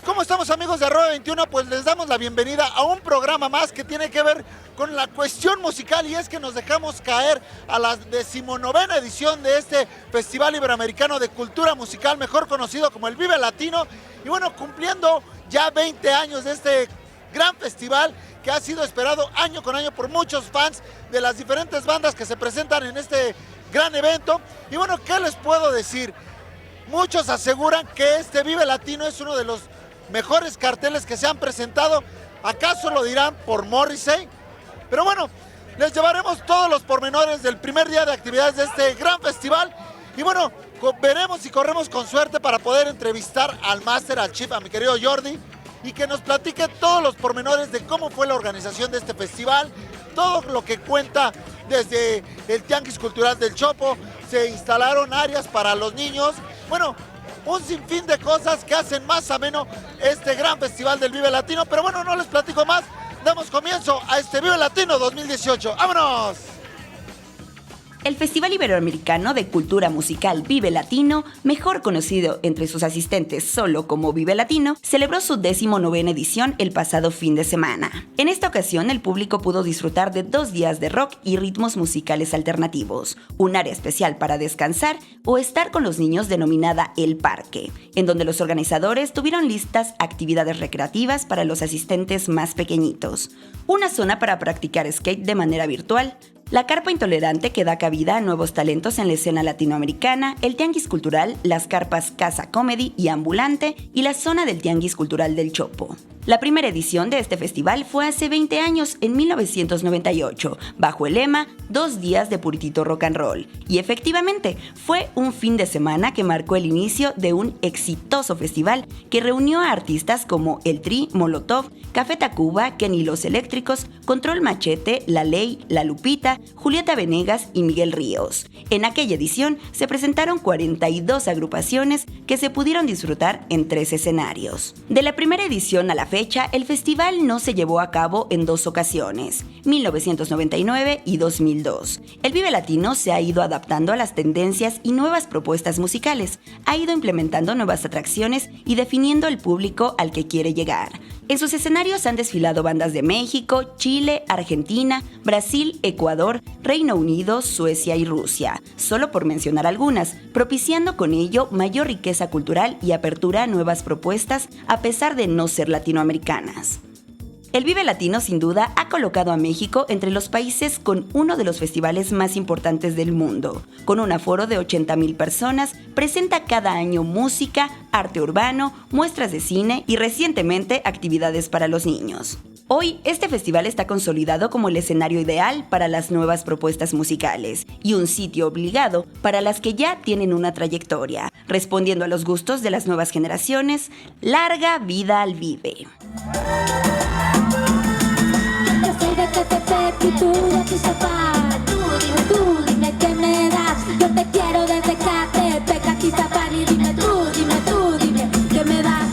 ¿Cómo estamos, amigos de Arroba 21? Pues les damos la bienvenida a un programa más que tiene que ver con la cuestión musical, y es que nos dejamos caer a la 19ª edición de este Festival Iberoamericano de Cultura Musical, mejor conocido como el Vive Latino, y bueno, cumpliendo ya 20 años de este gran festival que ha sido esperado año con año por muchos fans de las diferentes bandas que se presentan en este gran evento. Y bueno, ¿qué les puedo decir? Muchos aseguran que este Vive Latino es uno de los mejores carteles que se han presentado. ¿Acaso lo dirán por Morrissey? Pero bueno, les llevaremos todos los pormenores del primer día de actividades de este gran festival. Y bueno, veremos y corremos con suerte para poder entrevistar al máster, al chief, a mi querido Jordi, y que nos platique todos los pormenores de cómo fue la organización de este festival, todo lo que cuenta desde el Tianguis Cultural del Chopo. Se instalaron áreas para los niños, bueno, un sinfín de cosas que hacen más ameno este gran festival del Vive Latino. Pero bueno, no les platico más, damos comienzo a este Vive Latino 2018. ¡Vámonos! El Festival Iberoamericano de Cultura Musical Vive Latino, mejor conocido entre sus asistentes solo como Vive Latino, celebró su 19ª edición el pasado fin de semana. En esta ocasión, el público pudo disfrutar de 2 días de rock y ritmos musicales alternativos, un área especial para descansar o estar con los niños denominada El Parque, en donde los organizadores tuvieron listas actividades recreativas para los asistentes más pequeñitos, una zona para practicar skate de manera virtual, la carpa intolerante que da cabida a nuevos talentos en la escena latinoamericana, el Tianguis Cultural, las carpas Casa Comedy y Ambulante y la zona del Tianguis Cultural del Chopo. La primera edición de este festival fue hace 20 años, en 1998, bajo el lema 2 días de puritito rock and roll. Y efectivamente, fue un fin de semana que marcó el inicio de un exitoso festival que reunió a artistas como El Tri, Molotov, Café Tacuba, Kenny Los Eléctricos, Control Machete, La Ley, La Lupita, Julieta Venegas y Miguel Ríos. En aquella edición se presentaron 42 agrupaciones que se pudieron disfrutar en 3 escenarios. De la primera edición a la fecha, el festival no se llevó a cabo en 2 ocasiones, 1999 y 2002. El Vive Latino se ha ido adaptando a las tendencias y nuevas propuestas musicales, ha ido implementando nuevas atracciones y definiendo el público al que quiere llegar. En sus escenarios han desfilado bandas de México, Chile, Argentina, Brasil, Ecuador, Reino Unido, Suecia y Rusia, solo por mencionar algunas, propiciando con ello mayor riqueza cultural y apertura a nuevas propuestas a pesar de no ser latinoamericanas. El Vive Latino sin duda ha colocado a México entre los países con uno de los festivales más importantes del mundo. Con un aforo de 80,000 personas, presenta cada año música, arte urbano, muestras de cine y recientemente actividades para los niños. Hoy, este festival está consolidado como el escenario ideal para las nuevas propuestas musicales y un sitio obligado para las que ya tienen una trayectoria, respondiendo a los gustos de las nuevas generaciones. Larga vida al Vive. Yo soy de Catepec y tú de Atizapán. Tú dime qué me das. Yo te quiero desde Catepec a Atizapán. Y dime qué me das.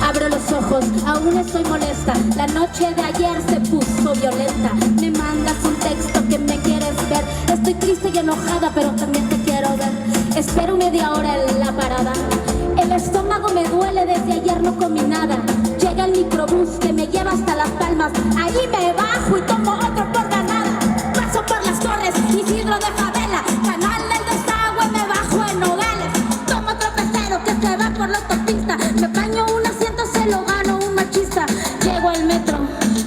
Abro los ojos, aún estoy molesta. La noche de ayer se puso violenta. Me mandas un texto que me quieres ver. Estoy triste y enojada, pero también te quiero ver. Espero media hora en la parada. El estómago me duele, desde ayer no comí nada. Llega el microbús que me lleva hasta Las Palmas. Allí me bajo y tomo otro por ganada. Paso por las Torres, Isidro de Favela, Canal del Desagüe, me bajo en Nogales. Tomo otro pecero que se va por la autopista. Me baño un asiento, se lo gano un machista. Llego al metro,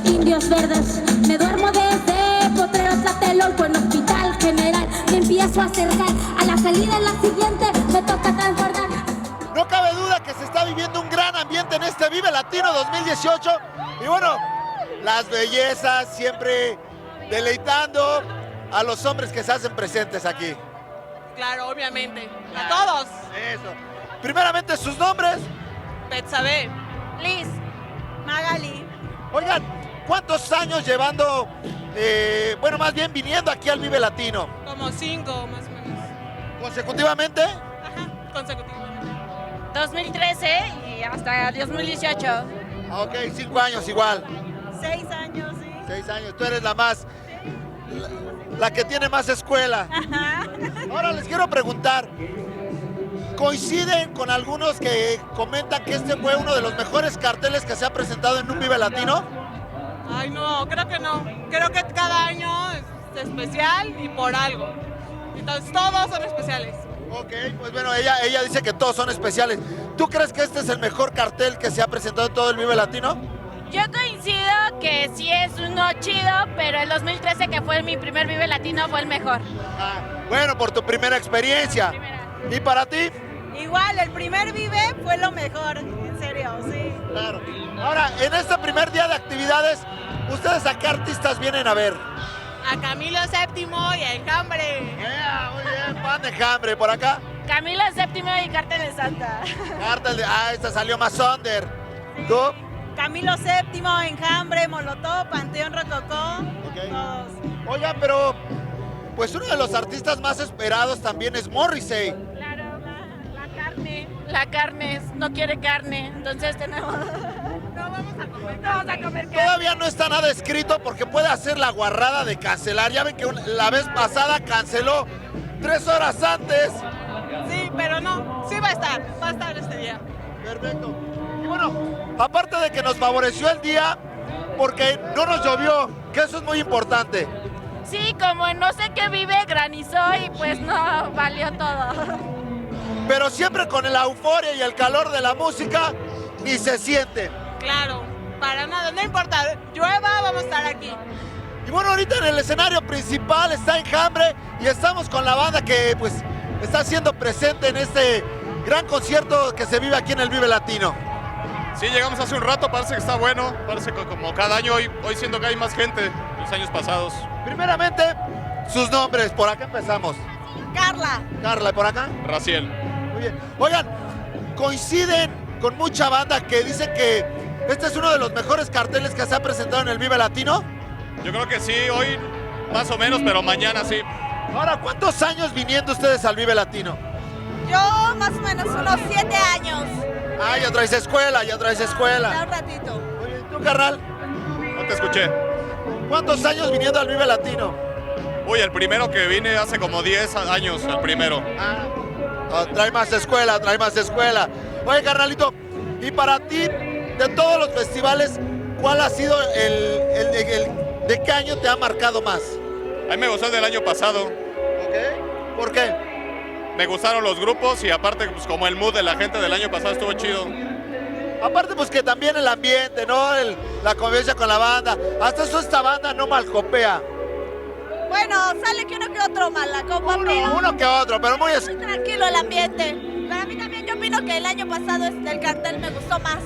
Indios Verdes. Me duermo desde Potrero Tlatelolco en Hospital General. Me empiezo a acercar a la salida, en la siguiente me toca transbordar. No cabe duda que se está viviendo un gran ambiente en este Vive Latino 2018. Y bueno, las bellezas siempre deleitando a los hombres que se hacen presentes aquí. Claro, obviamente. A todos. Eso. Primeramente, sus nombres. Betsabe. Liz. Magali. Oigan, ¿cuántos años llevando, más bien viniendo aquí al Vive Latino? Como 5 más o menos. ¿Consecutivamente? Ajá, consecutivamente. 2013 y hasta 2018. Ok, 5 años igual. 6 años, sí. 6 años, tú eres la más, la que tiene más escuela. Ahora les quiero preguntar, ¿coinciden con algunos que comentan que este fue uno de los mejores carteles que se ha presentado en un Vive Latino? Ay, no, creo que no. Creo que cada año es especial y por algo. Entonces todos son especiales. Ok, pues bueno, ella dice que todos son especiales. ¿Tú crees que este es el mejor cartel que se ha presentado en todo el Vive Latino? Yo coincido que sí es uno chido, pero el 2013, que fue mi primer Vive Latino, fue el mejor. Bueno, por tu primera experiencia. ¿Y para ti? Igual, el primer Vive fue lo mejor, en serio, sí. Claro. Ahora, en este primer día de actividades, ¿ustedes a qué artistas vienen a ver? A Camilo VII y a Enjambre. Muy bien, fan de Enjambre, por acá. Camilo VII y Cártel de Santa. Esta salió más under. ¿Tú? Camilo VII, Enjambre, Molotov, Panteón Rococó, todos. Oigan, pero pues uno de los artistas más esperados también es Morrissey. Claro, la carne, no quiere carne, entonces tenemos... No vamos a comer carne. Todavía no está nada escrito porque puede hacer la guarrada de cancelar. Ya ven que la vez pasada canceló 3 horas antes. Sí, pero no, sí va a estar este día. Perfecto. Y bueno, aparte de que nos favoreció el día, porque no nos llovió, que eso es muy importante. Sí, como en no sé qué Vive, granizó y pues no valió todo. Pero siempre con la euforia y el calor de la música, ni se siente. Claro, para nada, no importa, llueva, vamos a estar aquí. Y bueno, ahorita en el escenario principal está Enjambre y estamos con la banda que pues está siendo presente en este gran concierto que se vive aquí en el Vive Latino. Sí, llegamos hace un rato, parece que está bueno, parece que como cada año, hoy siento que hay más gente que los años pasados. Primeramente, sus nombres, por acá empezamos. Carla. Carla, ¿y por acá? Raciel. Muy bien. Oigan, coinciden con mucha banda que dicen que este es uno de los mejores carteles que se ha presentado en el Vive Latino. Yo creo que sí, hoy más o menos, pero mañana sí. Ahora, ¿cuántos años viniendo ustedes al Vive Latino? Yo más o menos unos 7 años. Ah, ya traes escuela, Ya un ratito. Muy bien, ¿tú, carnal? No te escuché. ¿Cuántos años viniendo al Vive Latino? Uy, el primero que vine hace como 10 años, el primero. Trae más escuela, trae más escuela. Oye, carnalito, y para ti, de todos los festivales, ¿cuál ha sido de qué año te ha marcado más? A mí me gustó el del año pasado. ¿Ok? ¿Por qué? Me gustaron los grupos y aparte, pues como el mood de la gente del año pasado estuvo chido. Aparte, pues que también el ambiente, ¿no? La convivencia con la banda. Hasta eso esta banda no malcopea. Bueno, sale que uno que otro mala copa, pero Uno que otro, pero muy... muy tranquilo el ambiente. Para mí también, yo opino que el año pasado el cartel me gustó más.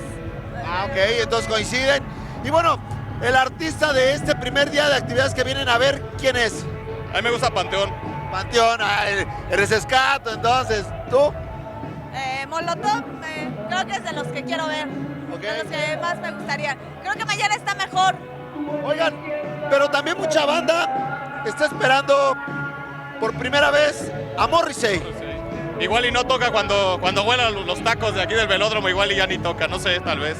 Ok, entonces coinciden. Y bueno, el artista de este primer día de actividades que vienen a ver, ¿quién es? A mí me gusta Panteón. Panteón, eres escato, entonces, ¿tú? Molotov, creo que es de los que quiero ver. Ok. De los que más me gustaría. Creo que mañana está mejor. Oigan, pero también mucha banda está esperando por primera vez a Morrissey. Igual y no toca cuando vuelan los tacos de aquí del velódromo, igual y ya ni toca, no sé, tal vez.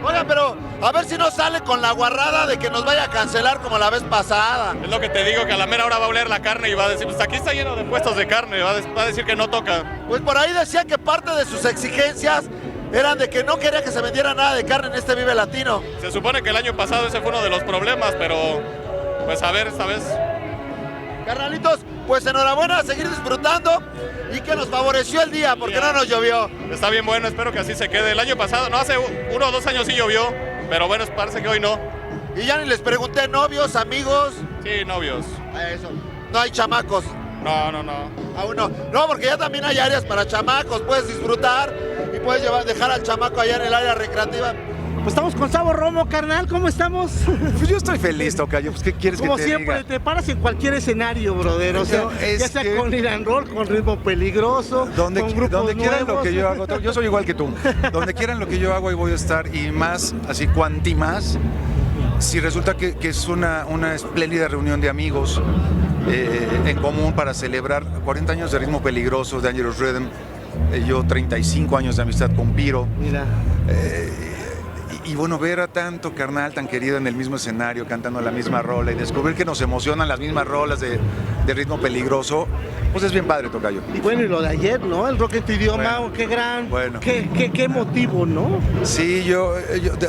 Oigan, pero a ver si no sale con la guarrada de que nos vaya a cancelar como la vez pasada. Es lo que te digo, que a la mera hora va a oler la carne y va a decir, pues aquí está lleno de puestos de carne, va a decir que no toca. Pues por ahí decían que parte de sus exigencias eran de que no quería que se vendiera nada de carne en este Vive Latino. Se supone que el año pasado ese fue uno de los problemas, pero pues a ver esta vez. Carnalitos, pues enhorabuena, a seguir disfrutando y que nos favoreció el día porque no nos llovió. Está bien bueno, espero que así se quede. El año pasado, no, hace 1 o 2 años sí llovió, pero bueno, parece que hoy no. Y ya ni les pregunté, novios, amigos. Sí, novios. Eso, no hay chamacos. No. Aún no. No, porque ya también hay áreas para chamacos, puedes disfrutar y puedes dejar al chamaco allá en el área recreativa. Pues estamos con Sabo Romo, carnal, ¿cómo estamos? Pues yo estoy feliz, tocayo, pues ¿qué quieres Como que te siempre, diga? te paras en cualquier escenario, brother, o sea, No, es ya sea que- con Lead and Roll, con Ritmo Peligroso, con grupos donde quieran nuevos. lo que yo hago, yo soy igual que tú, donde quieran lo que yo hago ahí voy a estar y más, así cuanti más, si resulta que es una espléndida reunión de amigos en común para celebrar 40 años de Ritmo Peligroso, de Dangerous Rhythm, yo 35 años de amistad con Piro. Mira, Y bueno, ver a tanto carnal tan querido en el mismo escenario, cantando la misma rola y descubrir que nos emocionan las mismas rolas de Ritmo Peligroso, pues es bien padre, tocayo. Y bueno, y lo de ayer, ¿no? El rock en tu idioma, Bueno, qué gran, bueno. qué emotivo, ¿no? Sí, yo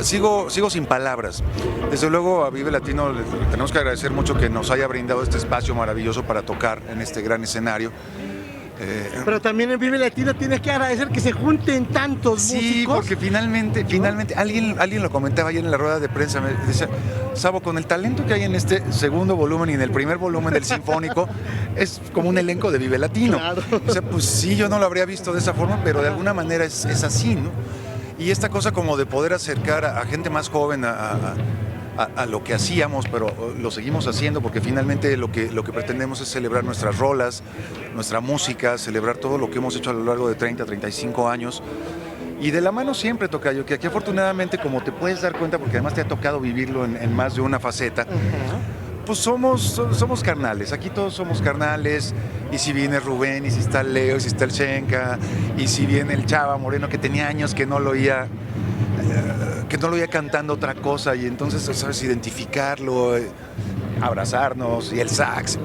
sigo sin palabras. Desde luego a Vive Latino le tenemos que agradecer mucho que nos haya brindado este espacio maravilloso para tocar en este gran escenario. Pero también en Vive Latino tienes que agradecer que se junten tantos Sí, músicos. porque finalmente alguien lo comentaba ayer en la rueda de prensa, me decía, Sabo, con el talento que hay en este segundo volumen y en el primer volumen del Sinfónico, es como un elenco de Vive Latino. Claro. O sea, pues sí, yo no lo habría visto de esa forma, pero de alguna manera es así, ¿no? Y esta cosa como de poder acercar a gente más joven a lo que hacíamos, pero lo seguimos haciendo porque finalmente lo que pretendemos es celebrar nuestras rolas, nuestra música, celebrar todo lo que hemos hecho a lo largo de 30, 35 años. Y de la mano siempre, tocayo, que aquí afortunadamente, como te puedes dar cuenta, porque además te ha tocado vivirlo en más de una faceta, pues somos carnales, aquí todos somos carnales, y si viene Rubén, y si está el Leo, y si está el Shenka, y si viene el Chava Moreno, que tenía años que no lo oía cantando otra cosa, y entonces, ¿sabes? Identificarlo, abrazarnos, y el sax.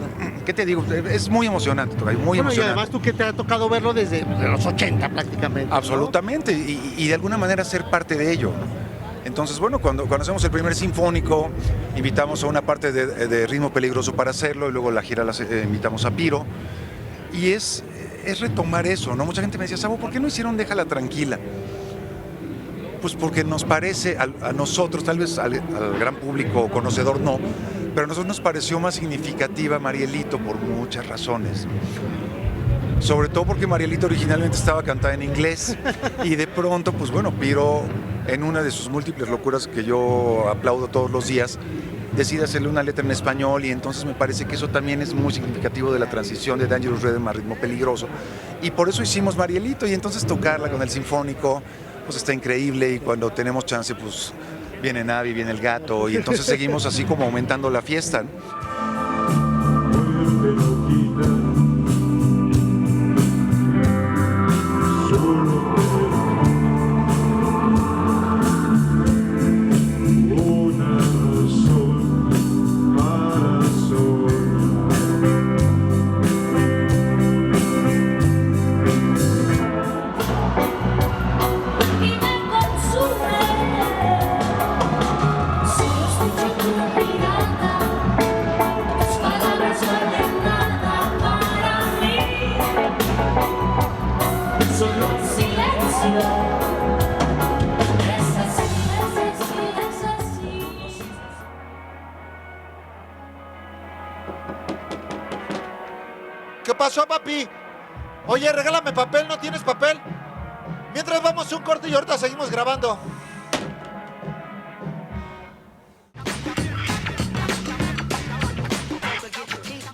¿Qué te digo? Es muy emocionante, muy Bueno, y emocionante. además tú que te ha tocado verlo desde los 80 prácticamente, ¿no? Absolutamente, y de alguna manera ser parte de ello. Entonces, bueno, cuando hacemos el primer sinfónico, invitamos a una parte de Ritmo Peligroso para hacerlo, y luego la gira invitamos a Piro, y es retomar eso, ¿no? Mucha gente me decía, Sabo, ¿por qué no hicieron Déjala Tranquila? Pues porque nos parece, a nosotros, tal vez al gran público conocedor no, pero a nosotros nos pareció más significativa Marielito por muchas razones. Sobre todo porque Marielito originalmente estaba cantada en inglés y de pronto, pues bueno, Piro, en una de sus múltiples locuras que yo aplaudo todos los días, decide hacerle una letra en español, y entonces me parece que eso también es muy significativo de la transición de Dangerous Rhythm a Ritmo Peligroso, y por eso hicimos Marielito, y entonces tocarla con el Sinfónico pues está increíble, y cuando tenemos chance pues viene Navi, viene el gato, y entonces seguimos así como aumentando la fiesta, ¿no? Y me consume. Si yo escucho tu mirada, tus palabras valen nada para mí. Solo un silencio. Es así, es así, es así. ¿Qué pasó, papi? Oye, regálame papel, ¿no tienes papel? Mientras vamos a un corte y ahorita seguimos grabando.